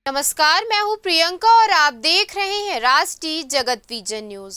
नमस्कार, मैं हूं प्रियंका और आप देख रहे हैं राष्ट्रीय जगत विजन न्यूज।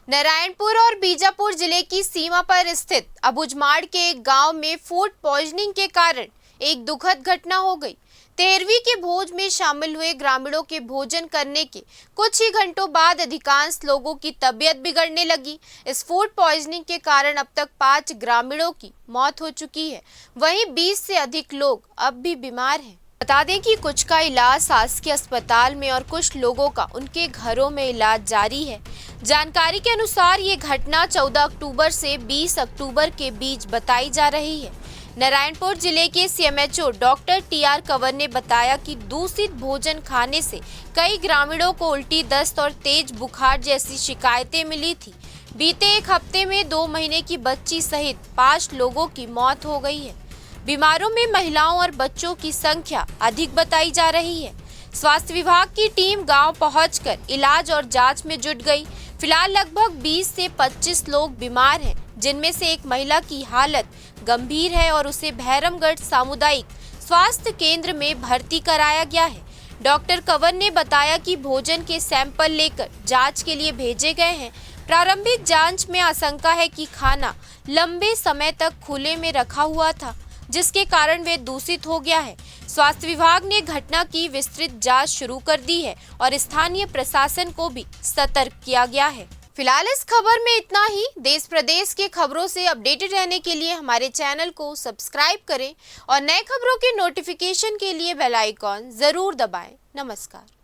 नारायणपुर और बीजापुर जिले की सीमा पर स्थित अबुझमाड़ के एक गांव में फूड पॉइजनिंग के कारण एक दुखद घटना हो गई। 13वीं के भोज में शामिल हुए ग्रामीणों के भोजन करने के कुछ ही घंटों बाद अधिकांश लोगों की तबीयत बिगड़ने लगी। इस फूड पॉइजनिंग के कारण अब तक 5 ग्रामीणों की मौत हो चुकी है। वहीं 20 से अधिक लोग अब भी बीमार हैं। बता दें कि कुछ का इलाज शासकीय अस्पताल में और कुछ लोगों का उनके घरों में इलाज जारी है। जानकारी के अनुसार ये घटना 14 अक्टूबर से 20 अक्टूबर के बीच बताई जा रही है। नारायणपुर जिले के सीएमएचओ डॉक्टर टीआर कंवर ने बताया कि दूषित भोजन खाने से कई ग्रामीणों को उल्टी, दस्त और तेज बुखार जैसी शिकायतें मिली थी। बीते एक हफ्ते में 2 महीने की बच्ची सहित 5 लोगों की मौत हो गई है। बीमारों में महिलाओं और बच्चों की संख्या अधिक बताई जा रही है। स्वास्थ्य विभाग की टीम गांव पहुंचकर इलाज और जांच में जुट गई। फिलहाल लगभग 20 से 25 लोग बीमार हैं, जिनमें से एक महिला की हालत गंभीर है और उसे भैरमगढ़ सामुदायिक स्वास्थ्य केंद्र में भर्ती कराया गया है। डॉक्टर कंवर ने बताया कि भोजन के सैंपल लेकर जांच के लिए भेजे गए हैं। प्रारंभिक जांच में आशंका है कि खाना लंबे समय तक खुले में रखा हुआ था, जिसके कारण वे दूषित हो गया है। स्वास्थ्य विभाग ने घटना की विस्तृत जांच शुरू कर दी है और स्थानीय प्रशासन को भी सतर्क किया गया है। फिलहाल इस खबर में इतना ही। देश प्रदेश के खबरों से अपडेटेड रहने के लिए हमारे चैनल को सब्सक्राइब करें और नए खबरों के नोटिफिकेशन के लिए बेल आइकॉन जरूर दबाएं। नमस्कार।